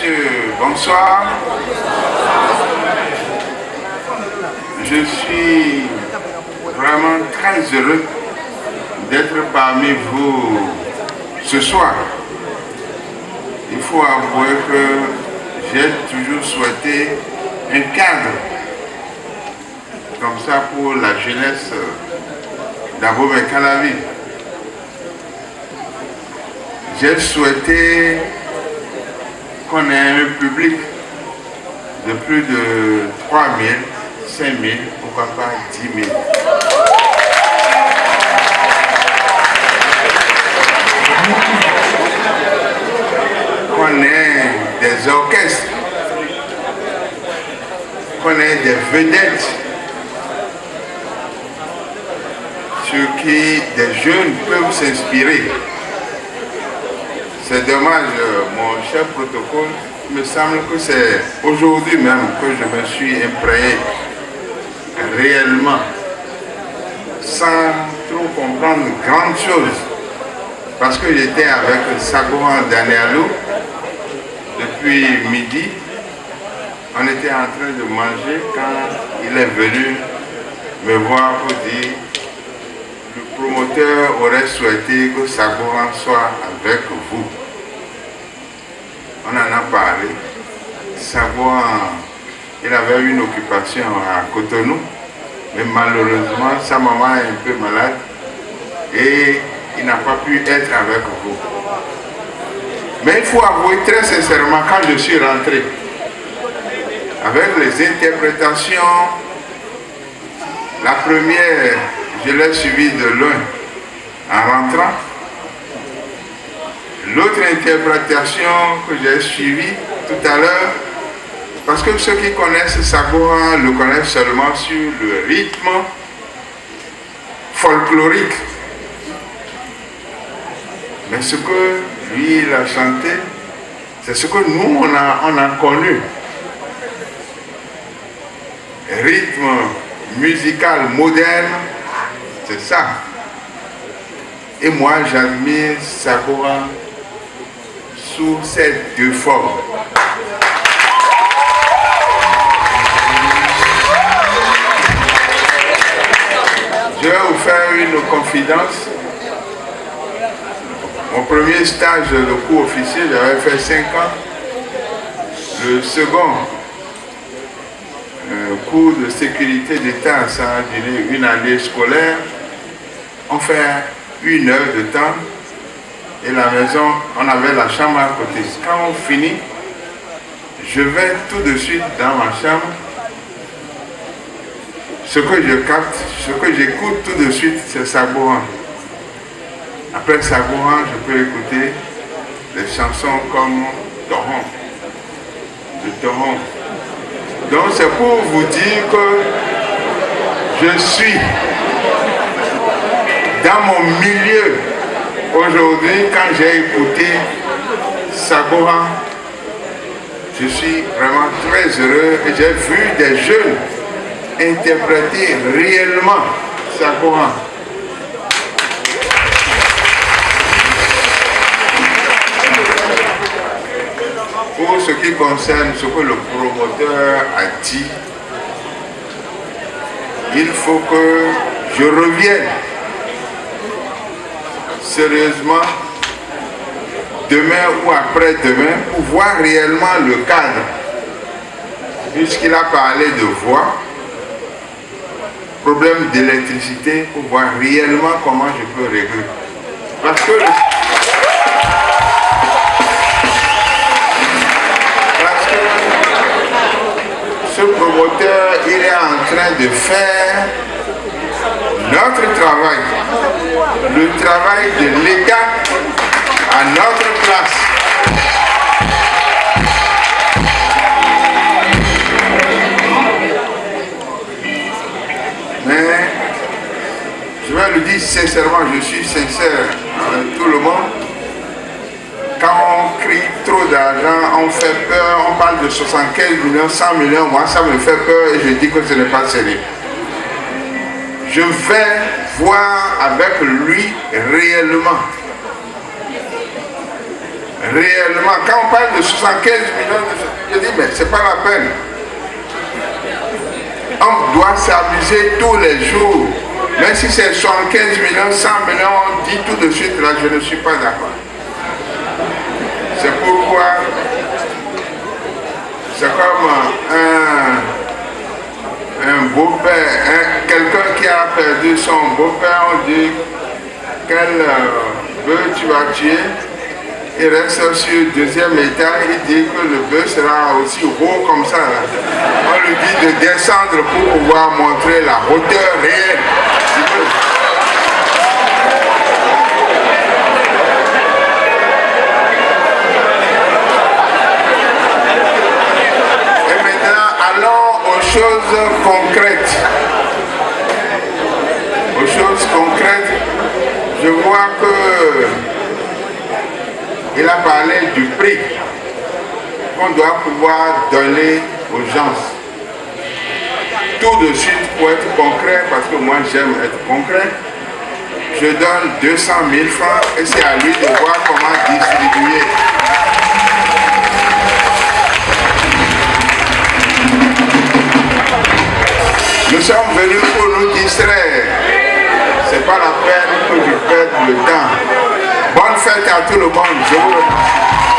messieurs, bonsoir. Je suis vraiment très heureux d'être parmi vous ce soir. Il faut avouer que j'ai toujours souhaité un cadre comme ça pour la jeunesse d'Abomey-Calavi. J'ai souhaité qu'on ait un public de plus de 3 000, 5 000, pourquoi pas 10 000. Qu'on ait des orchestres, qu'on ait des vedettes sur qui des jeunes peuvent s'inspirer. C'est dommage, mon cher protocole, il me semble que c'est aujourd'hui même que je me suis imprégné réellement, sans trop comprendre grande chose, parce que j'étais avec Sagohan Danielou depuis midi. On était en train de manger quand il est venu me voir pour dire le promoteur aurait souhaité que Sagohan soit avec vous. On en a parlé. Sagohan, il avait une occupation à Cotonou, mais malheureusement sa maman est un peu malade et il n'a pas pu être avec vous. Mais il faut avouer très sincèrement, quand je suis rentré, avec les interprétations, la première, je l'ai suivie de loin en rentrant. L'autre interprétation que j'ai suivie tout à l'heure, parce que ceux qui connaissent Sagohan le connaissent seulement sur le rythme folklorique. Mais ce que lui, il a chanté, c'est ce que nous, on a connu. Rythme musical moderne, c'est ça. Et moi, j'admire Sagohan sous ces deux formes. Je vais vous faire une confidence. Mon premier stage de cours officier, j'avais fait 5 ans. Le second cours de sécurité d'État, ça a duré une année scolaire. On fait 1 heure de temps. Et la maison, on avait la chambre à côté. Quand on finit, je vais tout de suite dans ma chambre. Ce que je capte, ce que j'écoute tout de suite, c'est Sagohan. Après Sagohan, je peux écouter des chansons comme Toron, le Toron. Donc c'est pour vous dire que je suis dans mon milieu. Aujourd'hui, quand j'ai écouté Sagohan, je suis vraiment très heureux et j'ai vu des jeunes interpréter réellement Sagohan. Pour ce qui concerne ce que le promoteur a dit, il faut que je revienne sérieusement demain ou après-demain pour voir réellement le cadre. Puisqu'il a parlé de voix, problème d'électricité, pour voir réellement comment je peux régler. Parce que ce promoteur, il est en train de faire notre travail, le travail de l'État à notre place. Mais je vais le dire sincèrement, je suis sincère avec tout le monde. Quand on crie trop d'argent, on fait peur, on parle de 75 millions, 100 millions, moi ça me fait peur et je dis que ce n'est pas sérieux. Je vais voir avec lui réellement. réellement, quand on parle de 75 millions, je dis, mais c'est pas la peine. On doit s'amuser tous les jours. Même si c'est 75 millions, 100 millions, on dit tout de suite, là, je ne suis pas d'accord. C'est pourquoi, c'est comme un beau-père, quelqu'un qui a perdu son beau-père, on dit, quel bœuf tu vas tuer? Il reste sur le deuxième étage, il dit que le bœuf sera aussi haut comme ça. Là. On lui dit de descendre pour pouvoir montrer la hauteur réelle du bœuf. Et maintenant, allons aux choses concrètes. Aux choses concrètes, je vois que il a parlé du prix qu'on doit pouvoir donner aux gens. Tout de suite, pour être concret, parce que moi j'aime être concret, je donne 200 000 francs et c'est à lui de voir comment distribuer. Nous sommes venus pour nous distraire. C'est pas la peine que je perde le temps. Bonne fête à tout le monde. Je vous remercie.